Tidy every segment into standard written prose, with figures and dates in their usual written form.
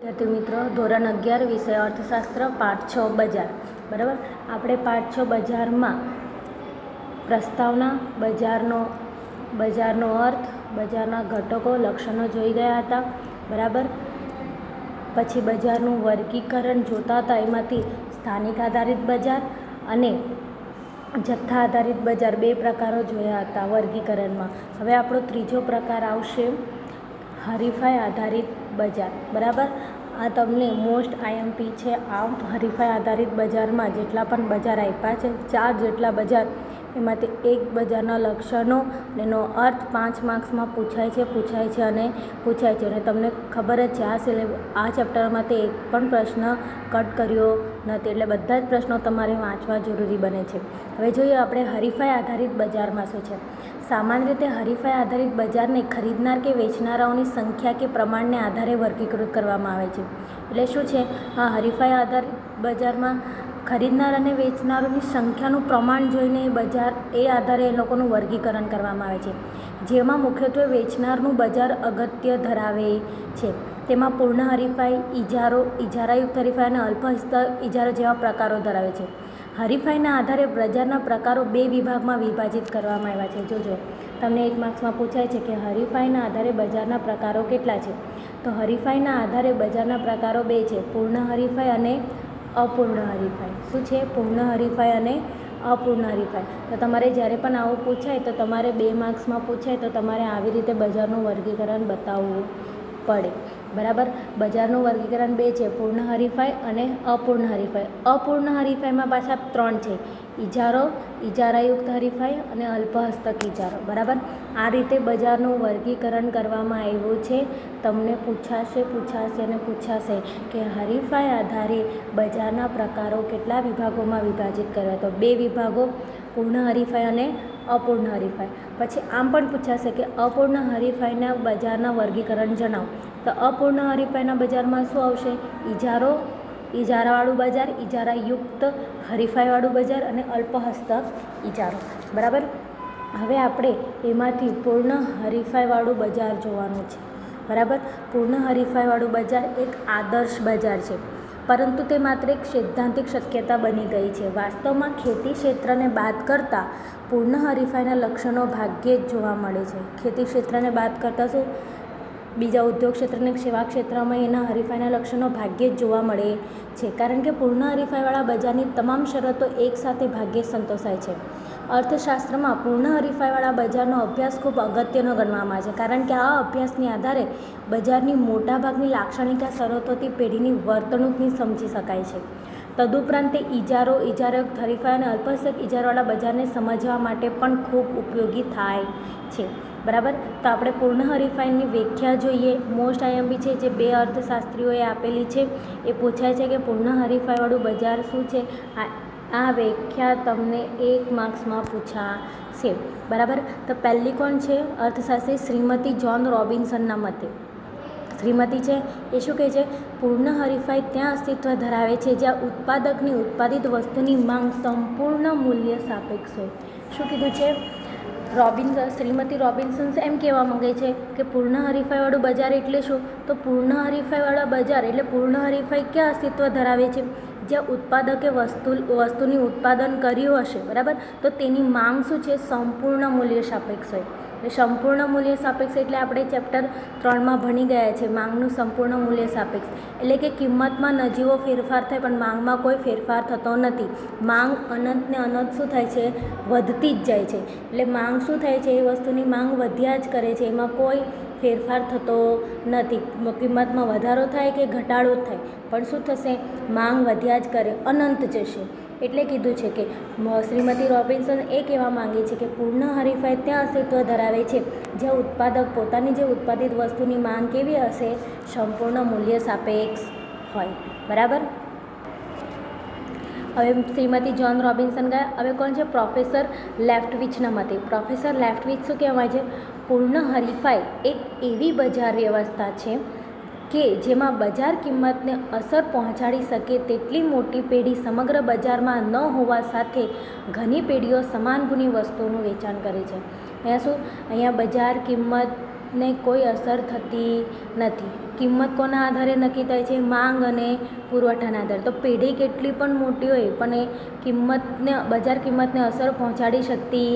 વિદ્યાર્થી મિત્રો, ધોરણ 11 વિષય અર્થશાસ્ત્ર પાઠ 6 બજાર. બરાબર, આપણે પાઠ 6 બજારમાં પ્રસ્તાવના, બજારનો અર્થ, બજારના ઘટકો, લક્ષણો જોઈ ગયા હતા. બરાબર, પછી બજારનું વર્ગીકરણ જોતા હતા. એમાંથી સ્થાનિક આધારિત બજાર અને જથ્થા આધારિત બજાર બે પ્રકારો જોયા હતા વર્ગીકરણમાં. હવે આપણો ત્રીજો પ્રકાર આવશે હરીફાઈ આધારિત બજાર. બરાબર, આ તમને મોસ્ટ આઈએમપી છે. આ હરીફાઈ આધારિત બજારમાં જેટલા પણ બજાર આપ્યા છે, 4 જેટલા બજાર, એમાંથી એક બજારના લક્ષણો એનો અર્થ 5 માર્ક્સમાં પૂછાય છે અને તમને ખબર જ છે આ ચેપ્ટરમાંથી એક પણ પ્રશ્ન કટ કર્યો નથી, એટલે બધા જ પ્રશ્નો તમારે વાંચવા જરૂરી બને છે. હવે જોઈએ આપણે હરીફાઈ આધારિત બજારમાં શું છે. સામાન્ય રીતે હરીફાઈ આધારિત બજારને ખરીદનાર કે વેચનારાઓની સંખ્યા કે પ્રમાણને આધારે વર્ગીકૃત કરવામાં આવે છે. એટલે શું છે, આ હરીફાઈ આધારિત બજારમાં ખરીદનાર અને વેચનારોની સંખ્યાનું પ્રમાણ જોઈને એ આધારે એ લોકોનું વર્ગીકરણ કરવામાં આવે છે. જેમાં મુખ્યત્વે વેચનારનું બજાર અગત્ય ધરાવે છે. તેમાં પૂર્ણ હરીફાઈ, ઇજારાયુક્ત હરીફાઈ અને અલ્પહસ્ત ઇજારો જેવા પ્રકારો ધરાવે છે. હરીફાઈના આધારે બજારના પ્રકારો બે વિભાગમાં વિભાજિત કરવામાં આવ્યા છે. જોજો, તમને 1 માર્ક્સમાં પૂછાય છે કે હરીફાઈના આધારે બજારના પ્રકારો કેટલા છે. તો હરીફાઈના આધારે બજારના પ્રકારો બે છે, પૂર્ણ હરીફાઈ અને અપૂર્ણ હરીફાઈ. શું છે? પૂર્ણ હરીફાઈ અને અપૂર્ણ હરીફાઈ. તો તમારે જ્યારે પણ આવું પૂછાય તો તમારે 2 માર્ક્સમાં પૂછાય તો તમારે આવી રીતે બજારનું વર્ગીકરણ બતાવવું પડે. બરાબર, બજારનું વર્ગીકરણ બે છે, પૂર્ણ હરીફાઈ અને અપૂર્ણ હરીફાઈ. અપૂર્ણ હરીફાઈમાં પાછા 3 છે, ઇજારાયુક્ત હરીફાઈ અને અલ્પહસ્તક ઇજારો. બરાબર, આ રીતે બજારનું વર્ગીકરણ કરવામાં આવ્યું છે. તમને પૂછાશે કે હરીફાઈ આધારે બજારના પ્રકારો કેટલા વિભાગોમાં વિભાજિત કર્યા. તો 2 વિભાગો, પૂર્ણ હરીફાઈ અને અપૂર્ણ હરીફાઈ. પછી આમ પણ પૂછાશે કે અપૂર્ણ હરીફાઈના બજારના વર્ગીકરણ જણાવો. તો અપૂર્ણ હરીફાઈના બજારમાં શું આવશે? ઇજારાવાળું બજાર, ઇજારાયુક્ત હરીફાઈવાળું બજાર અને અલ્પહસ્તક ઇજારો. બરાબર, હવે આપણે એમાંથી પૂર્ણ હરીફાઈવાળું બજાર જોવાનું છે. બરાબર, પૂર્ણ હરીફાઈવાળું બજાર એક આદર્શ બજાર છે, પરંતુ તે માત્ર એક સૈદ્ધાંતિક શક્યતા બની ગઈ છે. વાસ્તવમાં ખેતી ક્ષેત્રને બાદ કરતાં પૂર્ણ હરીફાઈના લક્ષણો ભાગ્યે જ જોવા મળે છે. ખેતી ક્ષેત્રને બાદ કરતાં શું, બીજા ઉદ્યોગ ક્ષેત્રને સેવા ક્ષેત્રમાં એના હરીફાઈના લક્ષણો ભાગ્યે જ જોવા મળે છે, કારણ કે પૂર્ણ હરીફાઈવાળા બજારની તમામ શરતો એકસાથે ભાગ્યે જ સંતોષાય છે. અર્થશાસ્ત્રમાં પૂર્ણ હરીફાઈવાળા બજારનો અભ્યાસ ખૂબ અગત્યનો ગણવામાં આવે છે, કારણ કે આ અભ્યાસની આધારે બજારની મોટાભાગની લાક્ષણિક શરતોથી પેઢીની વર્તણૂકની સમજી શકાય છે. તદુપરાંત તે ઇજારાયુક્ત હરીફાઈ અને અલ્પહસ્તક ઇજારાવાળા બજારને સમજવા માટે પણ ખૂબ ઉપયોગી થાય છે. બરાબર, તો આપણે પૂર્ણ હરીફાઈની વ્યાખ્યા જોઈએ. મોસ્ટ આઈએમપી છે, જે 2 અર્થશાસ્ત્રીઓએ આપેલી છે. એ પૂછાય છે કે પૂર્ણ હરીફાઈવાળું બજાર શું છે. આ વ્યાખ્યા તમને 1 માર્ક્સમાં પૂછાશે. બરાબર, તો પહેલી કોણ છે? અર્થશાસ્ત્રી શ્રીમતી જોન રોબિન્સનના મતે. શ્રીમતી છે એ શું કહે છે? પૂર્ણ હરીફાઈ ત્યાં અસ્તિત્વ ધરાવે છે જ્યાં ઉત્પાદકની ઉત્પાદિત વસ્તુની માંગ સંપૂર્ણ મૂલ્ય સાપેક્ષ હોય. શું કીધું છે? શ્રીમતી રોબિન્સન્સ એમ કહેવા માંગે છે કે પૂર્ણ હરીફાઈવાળું બજાર એટલે શું? તો પૂર્ણ હરીફાઈવાળા બજાર એટલે પૂર્ણ હરીફાઈ ક્યાં અસ્તિત્વ ધરાવે છે? જ્યાં ઉત્પાદકે વસ્તુની ઉત્પાદન કર્યું હશે. બરાબર, તો તેની માંગ શું છે? સંપૂર્ણ મૂલ્ય સાપેક્ષ હોય. સંપૂર્ણ મૂલ્ય સાપેક્ષ એટલે આપણે ચેપ્ટર 3માં ભણી ગયા છે, માંગનું સંપૂર્ણ મૂલ્ય સાપેક્ષ. એટલે કે કિંમતમાં નજીવો ફેરફાર થાય પણ માંગમાં કોઈ ફેરફાર થતો નથી. માંગ અનંતને અનંત શું થાય છે? વધતી જ જાય છે. એટલે માંગ શું થાય છે? એ વસ્તુની માંગ વધ્યા જ કરે છે, એમાં કોઈ ફેરફાર થતો નથી. કિંમતમાં વધારો થાય કે ઘટાડો થાય પણ શું થશે? માંગ વધ્યા જ કરે, અનંત જશે. એટલે કીધું છે કે શ્રીમતી રોબિન્સન એ કહેવા માંગે છે કે પૂર્ણ હરીફાઈ ત્યાં અસ્તિત્વ ધરાવે છે જ્યાં ઉત્પાદક પોતાની જે ઉત્પાદિત વસ્તુની માંગ કેવી હશે? સંપૂર્ણ મૂલ્ય સાપેક્ષ હોય. બરાબર, હવે શ્રીમતી જોન રોબિન્સન ગયા. હવે કોણ છે? પ્રોફેસર લેફ્ટવિચના મતે. પ્રોફેસર લેફ્ટવિચ શું કહેવાય છે? પૂર્ણ હરીફાઈ એક એવી બજાર વ્યવસ્થા છે કે જેમાં બજાર કિંમતને અસર પહોંચાડી શકે તેટલી મોટી પેઢી સમગ્ર બજારમાં ન હોવા સાથે ઘણી પેઢીઓ સમાન ગુણી વસ્તુઓનું વેચાણ કરે છે. અહીંયા શું? અહીંયા બજાર કિંમતને કોઈ અસર થતી નથી. કિંમત કોના આધારે નક્કી થાય છે? માંગ અને પુરવઠાના આધારે. તો પેઢી કેટલી પણ મોટી હોય પણ એ કિંમતને બજાર કિંમતને અસર પહોંચાડી શકતી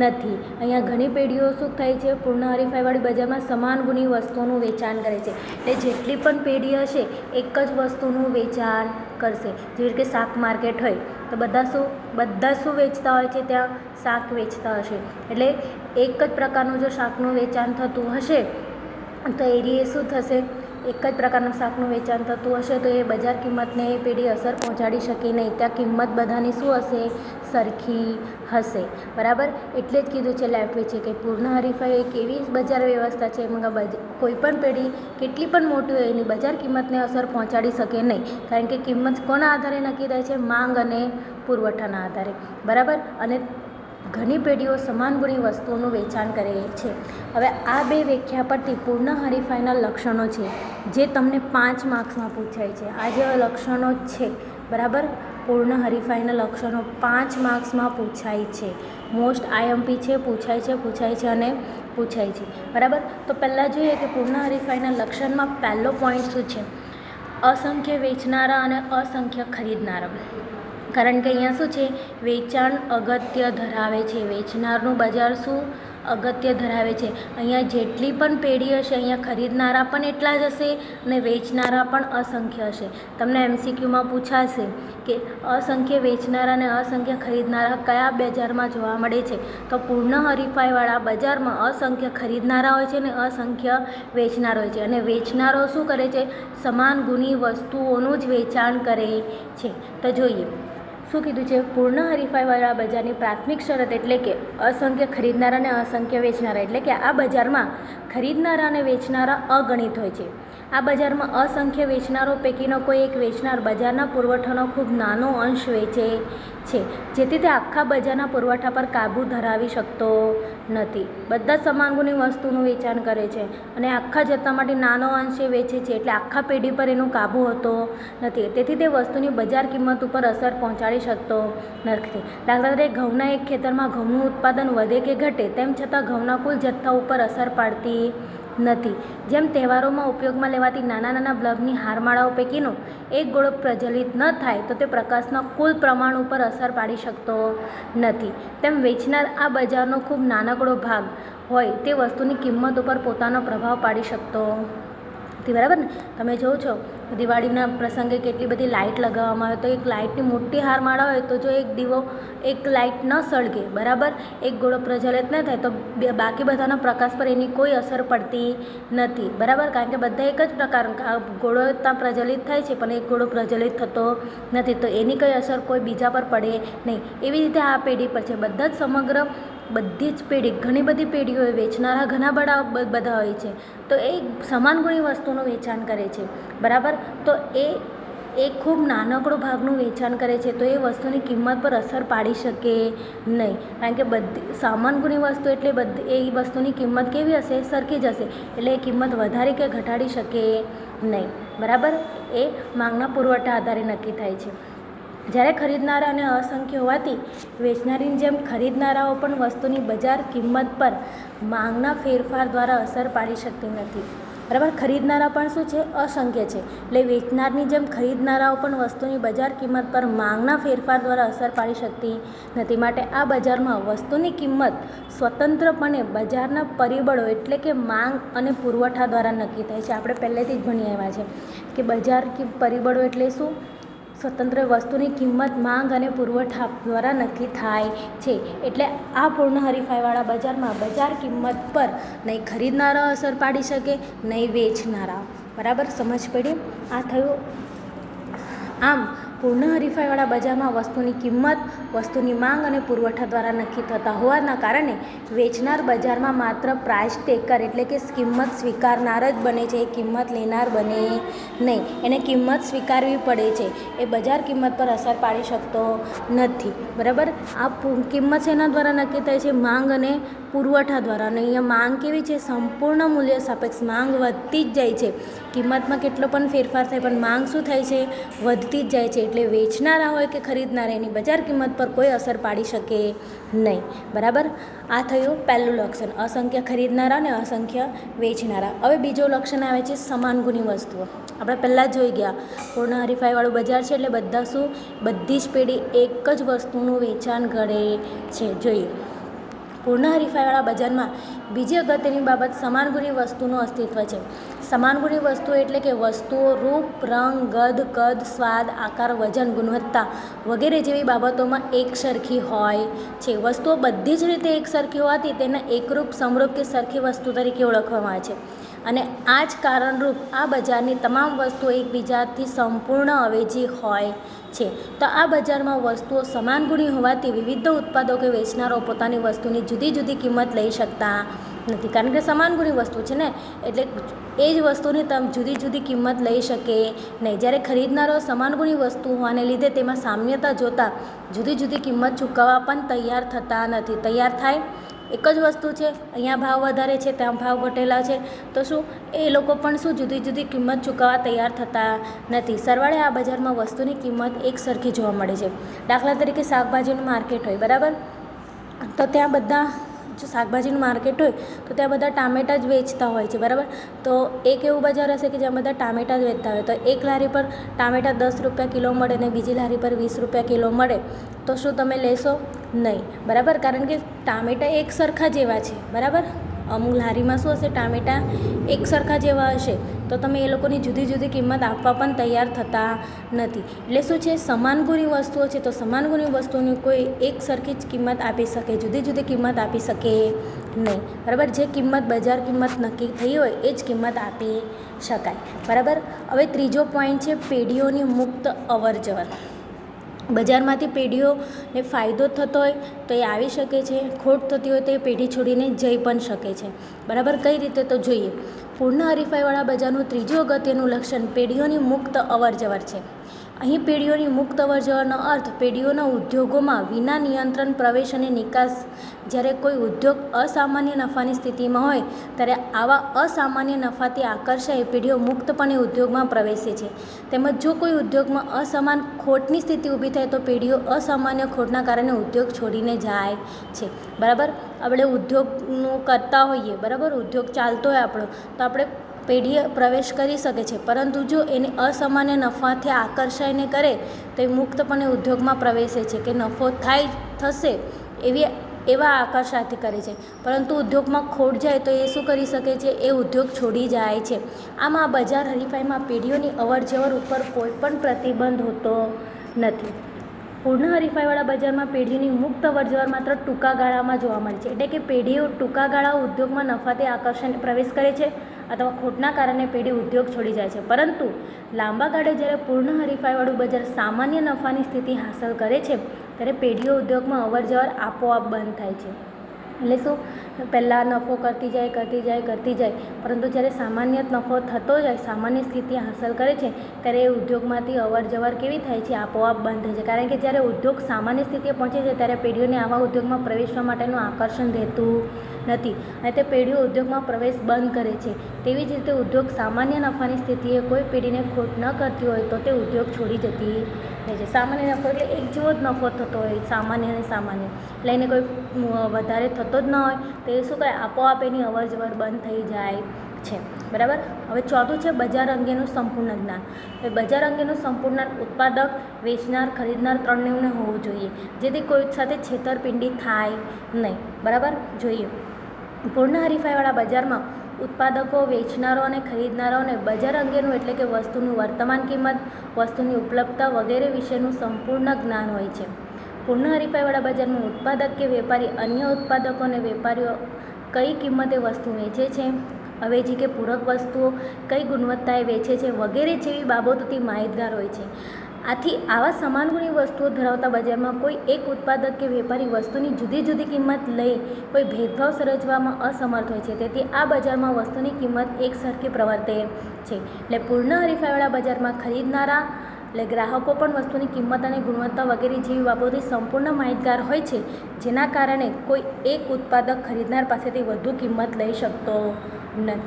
નથી. અહીંયા ઘણી પેઢીઓ શું થાય છે? પૂર્ણ હરીફાઈવાળી બજારમાં સમાન ગુણી વસ્તુઓનું વેચાણ કરે છે. એટલે જેટલી પણ પેઢી હશે એક જ વસ્તુનું વેચાણ કરશે. જેવી રીતે શાક માર્કેટ હોય તો બધા શું વેચતા હોય છે? ત્યાં શાક વેચતા હશે. એટલે એક જ પ્રકારનું જો શાકનું વેચાણ થતું હશે તો એરીએ શું થશે? એક જ પ્રકારનું શાકનું વેચાણ થતું હશે તો એ બજાર કિંમતને એ પેઢી અસર પહોંચાડી શકે નહીં. ત્યાં કિંમત બધાની શું હશે? સરખી હશે. બરાબર. એટલે જ કીધું છે લેફ્ટવિચે કે પૂર્ણ હરીફાઈ એક એવી બજાર વ્યવસ્થા છે એમાં કોઈ પણ પેઢી કેટલી પણ મોટી હોય એની બજાર કિંમતને અસર પહોંચાડી શકે નહીં. કારણ કે કિંમત કોના આધારે નક્કી થાય છે? માંગ અને પુરવઠાના આધારે. બરાબર. અને ઘણી પેઢીઓ સમાન ગુણી વસ્તુઓનું વેચાણ કરે છે. હવે આ બે વ્યાખ્યા પરથી પૂર્ણ હરીફાઈના લક્ષણો છે જે તમને 5 માર્ક્સમાં પૂછાય છે. આ જે લક્ષણો છે બરાબર, પૂર્ણ હરીફાઈના લક્ષણો 5 માર્ક્સમાં પૂછાય છે. મોસ્ટ આઈએમપી છે, પૂછાય છે અને પૂછાય છે. બરાબર. તો પહેલાં જોઈએ કે પૂર્ણ હરીફાઈના લક્ષણમાં પહેલો પોઈન્ટ શું છે? અસંખ્ય વેચનારા અને અસંખ્ય ખરીદનારા. કારણ કે અહીંયા શું છે? વેચાણ અગત્ય ધરાવે છે. વેચનારનું બજાર શું અગત્ય ધરાવે છે? અહીંયા જેટલી પણ પેઢી હશે અહીંયા ખરીદનારા પણ એટલા જ હશે અને વેચનારા પણ અસંખ્ય હશે. તમને MCQમાં પૂછાશે કે અસંખ્ય વેચનારા અને અસંખ્ય ખરીદનારા કયા બજારમાં જોવા મળે છે? તો પૂર્ણ હરીફાઈવાળા બજારમાં અસંખ્ય ખરીદનારા હોય છે અને અસંખ્ય વેચનારા હોય છે. અને વેચનારો શું કરે છે? સમાન ગુણી વસ્તુઓનું જ વેચાણ કરે છે. તો જોઈએ શું કીધું છે? પૂર્ણ હરીફાઈવાળા બજારની પ્રાથમિક શરત એટલે કે અસંખ્ય ખરીદનારા અને અસંખ્ય વેચનારા. એટલે કે આ બજારમાં ખરીદનારા અને વેચનારા અગણિત હોય છે. આ બજારમાં અસંખ્ય વેચનારો પૈકીનો કોઈ એક વેચનાર બજારના પુરવઠાનો ખૂબ નાનો અંશ વેચે છે, જેથી તે આખા બજારના પુરવઠા પર કાબૂ ધરાવી શકતો નથી. બધા સમાન ગુણી વસ્તુનું વેચાણ કરે છે અને આખા જથ્થામાંથી નાનો અંશ એ વેચે છે. એટલે આખા પેઢી પર એનો કાબૂ હોતો નથી. તેથી તે વસ્તુની બજાર કિંમત ઉપર અસર પહોંચાડી શકતો નથી. દાખલા તરીકે ઘઉંના એક ખેતરમાં ઘઉંનું ઉત્પાદન વધે કે ઘટે તેમ છતાં ઘઉંના કુલ જથ્થા ઉપર અસર પાડતી નથી. જેમ તહેવારોમાં ઉપયોગમાં લેવાતી નાના બલ્બની હારમાળાઓ પૈકીનો એક ગોળો પ્રજ્વલિત ન થાય તો તે પ્રકાશના કુલ પ્રમાણ ઉપર અસર પાડી શકતો નથી, તેમ વેચનાર આ બજારનો ખૂબ નાનકડો ભાગ હોય તે વસ્તુની કિંમત ઉપર પોતાનો પ્રભાવ પાડી શકતો નથી. બરાબર ને? તમે જોવો છો દિવાળીના પ્રસંગે કેટલી બધી લાઇટ લગાવવામાં આવે તો એક લાઇટની મોટી હારમાળા હોય તો જો એક લાઇટ ન સળગે, બરાબર, એક ગોળો પ્રજ્વલિત ન થાય તો બાકી બધાના પ્રકાશ પર એની કોઈ અસર પડતી નથી. બરાબર. કારણ કે બધા એક જ પ્રકાર ગોળો ત્યાં પ્રજ્વલિત થાય છે પણ એક ગોળો પ્રજ્વલિત થતો નથી તો એની કંઈ અસર કોઈ બીજા પર પડે નહીં. એવી રીતે આ પેઢી પર છે. બધી જ પેઢી, ઘણી બધી પેઢીઓ હોય, વેચનારા ઘણા બધા હોય છે તો એ સમાન ગુણી વસ્તુનું વેચાણ કરે છે. બરાબર. તો એ ખૂબ નાનકડો ભાગનું વેચાણ કરે છે તો એ વસ્તુની કિંમત પર અસર પાડી શકે નહીં. કારણ કે બધી સમાન ગુણી વસ્તુ એટલે એ વસ્તુની કિંમત કેવી હશે? સરખી જ હશે. એટલે એ કિંમત વધારી કે ઘટાડી શકે નહીં. બરાબર. એ માંગના પુરવઠા આધારે નક્કી થાય છે. જ્યારે ખરીદનારા અને અસંખ્ય હોવાથી વેચનારીની જેમ ખરીદનારાઓ પણ વસ્તુની બજાર કિંમત પર માંગના ફેરફાર દ્વારા અસર પાડી શકતી નથી. બરાબર. ખરીદનારા પણ શું છે? અસંખ્ય છે. એટલે વેચનારની જેમ ખરીદનારાઓ પણ વસ્તુની બજાર કિંમત પર માંગના ફેરફાર દ્વારા અસર પાડી શકતી નથી. માટે આ બજારમાં વસ્તુની કિંમત સ્વતંત્રપણે બજારના પરિબળો એટલે કે માંગ અને પુરવઠા દ્વારા નક્કી થાય છે. આપણે પહેલેથી જ ભણી આવ્યા છે કે બજાર પરિબળો એટલે શું? સ્વતંત્ર વસ્તુની કિંમત માંગ અને પુરવઠા દ્વારા નક્કી થાય છે. એટલે આ પૂર્ણ હરીફાઈવાળા બજારમાં બજાર કિંમત પર નહીં ખરીદનારા અસર પાડી શકે નહીં વેચનારા. બરાબર. સમજ પડી? આ થયું. આમ પૂર્ણ હરીફાઈવાળા બજારમાં વસ્તુની કિંમત વસ્તુની માંગ અને પુરવઠા દ્વારા નક્કી થતા હોવાના કારણે વેચનાર બજારમાં માત્ર પ્રાઇસ ટેકર એટલે કે કિંમત સ્વીકારનાર જ બને છે, એ કિંમત લેનાર બને નહીં. એને કિંમત સ્વીકારવી પડે છે. એ બજાર કિંમત પર અસર પાડી શકતો નથી. બરાબર. આ કિંમત શેના દ્વારા નક્કી થાય છે? માંગ અને પુરવઠા દ્વારા. અને અહીંયા માંગ કેવી છે? સંપૂર્ણ મૂલ્ય સાપેક્ષ. માંગ વધતી જ જાય છે. કિંમતમાં કેટલો પણ ફેરફાર થાય પણ માંગ શું થાય છે? વધતી જ જાય છે. એટલે વેચનારા હોય કે ખરીદનારા એની બજાર કિંમત પર કોઈ અસર પાડી શકે નહીં. બરાબર, આ થયું પહેલું લક્ષણ, અસંખ્ય ખરીદનારા અને અસંખ્ય વેચનારા. હવે બીજો લક્ષણ આવે છે સમાન ગુણી વસ્તુઓ. આપણે પહેલાં જોઈ ગયા પૂર્ણ હરીફાઈવાળું બજાર છે એટલે બધી જ પેઢી એક જ વસ્તુનું વેચાણ કરે છે. જોઈએ પૂર્ણ હરીફાઈવાળા બજારમાં બીજી અગત્યની બાબત સમાન ગુણી વસ્તુનું અસ્તિત્વ છે. સમાન ગુણી વસ્તુઓ એટલે કે વસ્તુઓ રૂપ, રંગ, કદ, સ્વાદ, આકાર, વજન, ગુણવત્તા વગેરે જેવી બાબતોમાં એક સરખી હોય છે. વસ્તુઓ બધી જ રીતે એક સરખી હોવાથી તેને એકરૂપ, સમરૂપ કે સરખી વસ્તુ તરીકે ઓળખવામાં આવે છે. અને આ જ કારણરૂપ આ બજારની તમામ વસ્તુઓ એકબીજાથી સંપૂર્ણ અવેજી હોય છે. તો આ બજારમાં વસ્તુઓ સમાન ગુણી હોવાથી વિવિધ ઉત્પાદકો વેચનારો પોતાની વસ્તુની જુદી જુદી કિંમત લઈ શકતા નથી. કારણ કે સમાન ગુણી વસ્તુ છે ને, એટલે એ જ વસ્તુની જુદી જુદી કિંમત લઈ શકે નહીં. જ્યારે ખરીદનારો સમાન ગુણી વસ્તુ હોવાને લીધે તેમાં સામ્યતા જોતાં જુદી જુદી કિંમત ચૂકવવા પણ તૈયાર થતા નથી. તૈયાર થાય, એક જ વસ્તુ છે, અહીંયા ભાવ વધારે છે, ત્યાં ભાવ ઘટેલા છે, તો શું એ લોકો પણ જુદી જુદી કિંમત ચૂકવવા તૈયાર થતા નથી. સરવાળે આ બજારમાં વસ્તુની કિંમત એક સરખી જોવા મળે છે. દાખલા તરીકે શાકભાજીનું માર્કેટ હોય, બરાબર, તો ત્યાં બધા જો શાકભાજીનું માર્કેટ હોય તો ત્યાં બધા ટામેટાં જ વેચતા હોય છે. બરાબર, તો એક એવું બજાર હશે કે જ્યાં બધા ટામેટાં જ વેચતા હોય, તો એક લારી પર ટામેટાં 10 રૂપિયા કિલો મળે અને બીજી લારી પર 20 રૂપિયા કિલો મળે, તો શું તમે લેશો? નહીં. બરાબર, કારણ કે ટામેટાં એક સરખા જેવા છે. બરાબર, અમુક લારીમાં શું હશે, ટામેટાં એક સરખા જેવા હશે, તો તમે એ લોકોની જુદી જુદી કિંમત આપવા પણ તૈયાર થતા નથી. એટલે શું છે, સમાન ગુણી વસ્તુઓ છે તો સમાન ગુણી વસ્તુની કોઈ એક સરખી જ કિંમત આપી શકે, જુદી જુદી કિંમત આપી શકે નહીં. બરાબર, જે કિંમત બજાર કિંમત નક્કી થઈ હોય એ જ કિંમત આપી શકાય. બરાબર, હવે ત્રીજો પોઈન્ટ છે પેઢીઓની મુક્ત અવરજવર. બજારમાંથી પેઢીઓને ફાયદો થતો હોય તો એ આવી શકે છે, ખોટ થતી હોય તો એ પેઢી છોડીને જઈ પણ શકે છે. બરાબર, કઈ રીતે તો જોઈએ. પૂર્ણ હરીફાઈવાળા બજારનું ત્રીજું અગત્યનું લક્ષણ પેઢીઓની મુક્ત અવરજવર છે. અહીં પેઢીઓની મુક્ત અવરજવરનો અર્થ પેઢીઓના ઉદ્યોગોમાં વિના નિયંત્રણ પ્રવેશ અને નિકાસ. જ્યારે કોઈ ઉદ્યોગ અસામાન્ય નફાની સ્થિતિમાં હોય ત્યારે આવા અસામાન્ય નફાથી આકર્ષાઈ પેઢીઓ મુક્તપણે ઉદ્યોગમાં પ્રવેશે છે. તેમજ જો કોઈ ઉદ્યોગમાં અસમાન ખોટની સ્થિતિ ઊભી થાય તો પેઢીઓ અસામાન્ય ખોટના કારણે ઉદ્યોગ છોડીને જાય છે. બરાબર, આપણે ઉદ્યોગનું કરતા હોઈએ, બરાબર, ઉદ્યોગ ચાલતો હોય આપણો, તો આપણે પેઢી પ્રવેશ કરી શકે છે, પરંતુ જો એને અસામાન્ય નફાથી આકર્ષાઈને કરે તો એ મુક્તપણે ઉદ્યોગમાં પ્રવેશે છે કે નફો થશે એવા આકર્ષાથી કરે છે. પરંતુ ઉદ્યોગમાં ખોટ જાય તો એ શું કરી શકે છે, એ ઉદ્યોગ છોડી જાય છે. આમ આ બજાર હરીફાઈમાં પેઢીઓની અવરજવર ઉપર કોઈ પણ પ્રતિબંધ હોતો નથી. પૂર્ણ હરીફાઈવાળા બજારમાં પેઢીની મુક્ત અવરજવર માત્ર ટૂંકા ગાળામાં જોવા મળે છે. એટલે કે પેઢીઓ ટૂંકા ગાળા ઉદ્યોગમાં નફાથી આકર્ષાઈને પ્રવેશ કરે છે અથવા ખોટના કારણે પેઢી ઉદ્યોગ છોડી જાય છે. પરંતુ લાંબા ગાળે જ્યારે પૂર્ણ હરીફાઈવાળું બજાર સામાન્ય નફાની સ્થિતિ હાંસલ કરે છે ત્યારે પેઢીઓ ઉદ્યોગમાં અવરજવર આપોઆપ બંધ થાય છે. એટલે શું, પહેલાં નફો કરતી જાય, પરંતુ જ્યારે સામાન્ય નફો થતો જાય, સામાન્ય સ્થિતિ હાંસલ કરે છે ત્યારે એ ઉદ્યોગમાંથી અવરજવર કેવી થાય છે, આપોઆપ બંધ થાય છે. કારણ કે જ્યારે ઉદ્યોગ સામાન્ય સ્થિતિએ પહોંચે છે ત્યારે પેઢીઓને આવા ઉદ્યોગમાં પ્રવેશવા માટેનું આકર્ષણ રહેતું નથી અને તે પેઢીઓ ઉદ્યોગમાં પ્રવેશ બંધ કરે છે. તેવી જ રીતે ઉદ્યોગ સામાન્ય નફાની સ્થિતિએ કોઈ પેઢીને ખોટ ન કરતી હોય તો તે ઉદ્યોગ છોડી જતી રહે છે. સામાન્ય નફો એટલે એક જેવો જ નફો થતો હોય, સામાન્ય અને સામાન્ય, એટલે એને કોઈ વધારે થતો જ ન હોય તો એ શું કરે, આપોઆપ એની અવરજવર બંધ થઈ જાય છે. બરાબર, હવે ચોથું છે બજાર અંગેનું સંપૂર્ણ જ્ઞાન. હવે બજાર અંગેનું સંપૂર્ણ ઉત્પાદક, વેચનાર, ખરીદનાર ત્રણેયને હોવું જોઈએ, જેથી કોઈ સાથે છેતરપિંડી થાય નહીં. બરાબર, જોઈએ પૂર્ણ હરીફાઈવાળા બજારમાં ઉત્પાદકો, વેચનારો અને ખરીદનારાઓને બજાર અંગેનું એટલે કે વસ્તુની વર્તમાન કિંમત, વસ્તુની ઉપલબ્ધતા વગેરે વિશેનું સંપૂર્ણ જ્ઞાન હોય છે. પૂર્ણ હરીફાઈવાળા બજારમાં ઉત્પાદક કે વેપારી અન્ય ઉત્પાદકો અને વેપારીઓ કઈ કિંમતે વસ્તુ વેચે છે, અવેજી કે પૂરક વસ્તુઓ કઈ ગુણવત્તાએ વેચે છે વગેરે જેવી બાબતોથી માહિતગાર હોય છે. આથી આવા સમાન ગુણી વસ્તુઓ ધરાવતા બજારમાં કોઈ એક ઉત્પાદક કે વેપારી વસ્તુની જુદી જુદી કિંમત લઈ કોઈ ભેદભાવ સર્જવામાં અસમર્થ હોય છે. તેથી આ બજારમાં વસ્તુની કિંમત એક સરખી પ્રવર્તે છે. એટલે પૂર્ણ હરીફાઈવાળા બજારમાં ખરીદનારા એટલે ગ્રાહકો પણ વસ્તુની કિંમત અને ગુણવત્તા વગેરે જેવી બાબતોથી સંપૂર્ણ માહિતગાર હોય છે, જેના કારણે કોઈ એક ઉત્પાદક ખરીદનાર પાસેથી વધુ કિંમત લઈ શકતો નથી.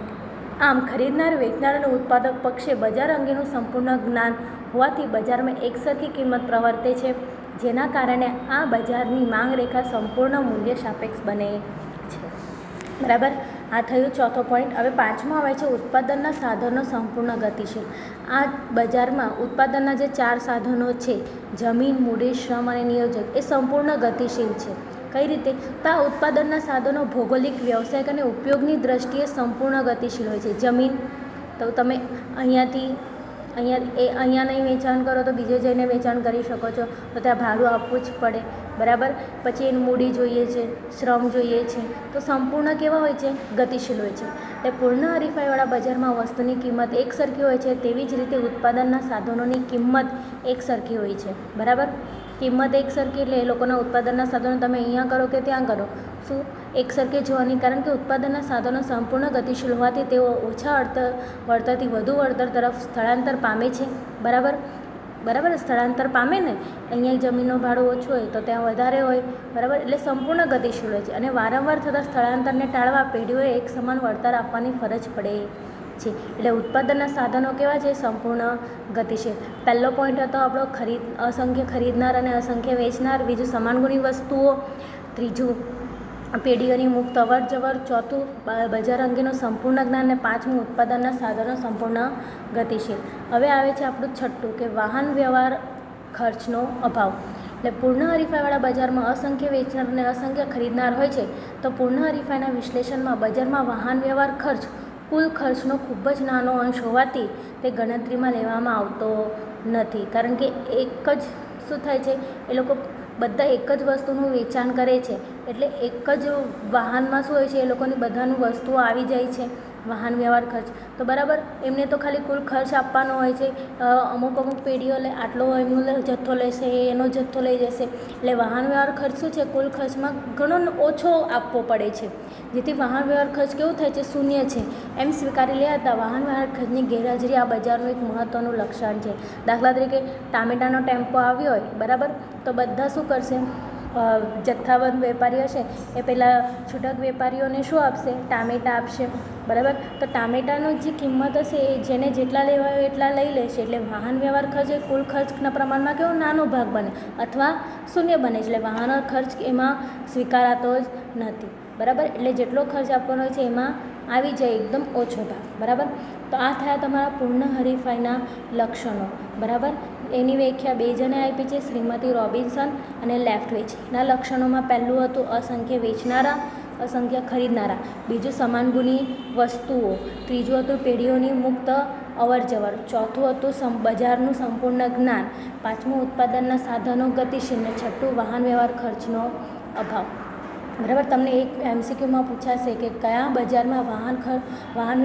આમ ખરીદનાર, વેચનાર અને ઉત્પાદક પક્ષે બજાર અંગેનું સંપૂર્ણ જ્ઞાન હોવાથી બજારમાં એકસરખી કિંમત પ્રવર્તે છે, જેના કારણે આ બજારની માંગ રેખા સંપૂર્ણ મૂલ્ય સાપેક્ષ બને છે. બરાબર, આ થયું ચોથો પોઈન્ટ. હવે પાંચમો આવે છે ઉત્પાદનના સાધનો સંપૂર્ણ ગતિશીલ. આ બજારમાં ઉત્પાદનના જે 4 સાધનો છે, જમીન, મૂડી, શ્રમ અને નિયોજક, એ સંપૂર્ણ ગતિશીલ છે. કઈ રીતે? તો આ ઉત્પાદનના સાધનો ભૌગોલિક, વ્યવસાયિક અને ઉપયોગની દ્રષ્ટિએ સંપૂર્ણ ગતિશીલ હોય છે. જમીન, તો તમે અહીંયા નહીં વેચાણ કરો તો બીજે જઈને વેચાણ કરી શકો છો, તો ત્યાં ભાડું આપવું જ પડે. બરાબર, પછી એની મૂડી જોઈએ છે, શ્રમ જોઈએ છે, તો સંપૂર્ણ કેવા હોય છે? ગતિશીલ હોય છે. એટલે પૂર્ણ હરીફાઈવાળા બજારમાં વસ્તુની કિંમત એક સરખી હોય છે, તેવી જ રીતે ઉત્પાદનના સાધનોની કિંમત એક સરખી હોય છે. બરાબર, કિંમત એક સરખી એટલે એ લોકોના ઉત્પાદનના સાધનો તમે અહીંયા કરો કે ત્યાં કરો, શું એક સરખી જોવાની? કારણ કે ઉત્પાદનના સાધનો સંપૂર્ણ ગતિશીલ હોવાથી તેઓ ઓછા વળતરથી વધુ વળતર તરફ સ્થળાંતર પામે છે. બરાબર, સ્થળાંતર પામે ને, અહીંયા જમીનનું ભાડું ઓછું હોય તો ત્યાં વધારે હોય. બરાબર, એટલે સંપૂર્ણ ગતિશીલ હોય છે અને વારંવાર થતા સ્થળાંતરને ટાળવા પેઢીઓએ એક સમાન વળતર આપવાની ફરજ પડે છે. એટલે ઉત્પાદનના સાધનો કેવા છે? સંપૂર્ણ ગતિશીલ. પહેલો પોઈન્ટ હતો આપણો અસંખ્ય ખરીદનાર અને અસંખ્ય વેચનાર. બીજું સમાન ગુણી વસ્તુઓ. ત્રીજું પેઢીઓની મુક્ત અવર જવર. ચોથું બજાર અંગેનું સંપૂર્ણ જ્ઞાન. અને પાંચમું ઉત્પાદનના સાધનો સંપૂર્ણ ગતિશીલ. હવે આવે છે આપણું છઠ્ઠું કે વાહન વ્યવહાર ખર્ચનો અભાવ. એટલે પૂર્ણ હરીફાઈવાળા બજારમાં અસંખ્ય વેચનાર અને અસંખ્ય ખરીદનાર હોય છે, તો પૂર્ણ હરીફાઈના વિશ્લેષણમાં બજારમાં વાહન વ્યવહાર ખર્ચ કુલ ખર્ચનો ખૂબ જ નાનો અંશ હોવાથી તે ગણતરીમાં લેવામાં આવતો નથી. કારણ કે એક જ શું થાય છે, એ લોકો બધા એક જ વસ્તુનું વેચાણ કરે છે, એટલે એક જ વાહનમાં શું હોય છે, એ લોકોની બધાનું વસ્તુઓ આવી જાય છે. વાહન વ્યવહાર ખર્ચ તો બરાબર, એમને તો ખાલી કુલ ખર્ચ આપવાનો હોય છે. અમુક પેઢીઓ આટલો એમનો જથ્થો લેશે, એનો જથ્થો લઈ જશે, એટલે વાહન વ્યવહાર ખર્ચ શું છે, કુલ ખર્ચમાં ઘણો ઓછો આપવો પડે છે, જેથી વાહન વ્યવહાર ખર્ચ કેવું થાય છે? શૂન્ય છે એમ સ્વીકારી લેતા વાહન વ્યવહાર ખર્ચની ગેરહાજરી આ બજારનું એક મહત્ત્વનું લક્ષણ છે. દાખલા તરીકે ટામેટાનો ટેમ્પો આવ્યો હોય, બરાબર, તો બધા શું કરશે? જથ્થાબંધ વેપારી હશે એ પહેલાં છૂટક વેપારીઓને શું આપશે? ટામેટાં આપશે. બરાબર, તો ટામેટાનો જે કિંમત હશે એ જેને જેટલા લેવા હોય એટલા લઈ લેશે, એટલે વાહન વ્યવહાર ખર્ચ એ કુલ ખર્ચના પ્રમાણમાં કેવો નાનો ભાગ બને અથવા શૂન્ય બને છે. એટલે વાહન ખર્ચ એમાં સ્વીકારાતો જ નથી. બરાબર, એટલે જેટલો ખર્ચ આપવાનો હોય છે એમાં આવી જાય એકદમ ઓછો ભાગ. બરાબર, તો આ થયા તમારા પૂર્ણ હરીફાઈના લક્ષણો. બરાબર, એની વ્યાખ્યા 2 જણે આપી છે, શ્રીમતી રોબિન્સન અને લેફ્ટવેચના લક્ષણોમાં પહેલું હતું અસંખ્ય વેચનારા, અસંખ્ય ખરીદનારા. બીજું સમાન ગુણી વસ્તુઓ. ત્રીજું હતું પેઢીઓની મુક્ત અવર જવર. ચોથું હતું બજારનું સંપૂર્ણ જ્ઞાન. પાંચમું ઉત્પાદનના સાધનો ગતિશીલ. અને છઠ્ઠું વાહન વ્યવહાર ખર્ચનો અભાવ. બરાબર, તમને એક MCQમાં પૂછાશે કે કયા બજારમાં વાહન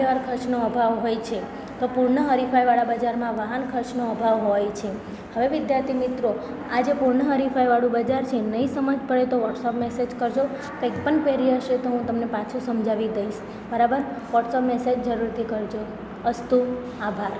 વ્યવહાર ખર્ચનો અભાવ હોય છે? તો પૂર્ણ હરીફાઈવાળા બજારમાં વાહન ખર્ચનો અભાવ હોય છે. હવે વિદ્યાર્થી મિત્રો, આ જે પૂર્ણ હરીફાઈવાળું બજાર છે, નહીં સમજ પડે તો વોટ્સઅપ મેસેજ કરજો. કંઈક પણ ક્વેરી હશે તો હું તમને પાછું સમજાવી દઈશ. બરાબર, વોટ્સઅપ મેસેજ જરૂરથી કરજો. અસ્તુ, આભાર.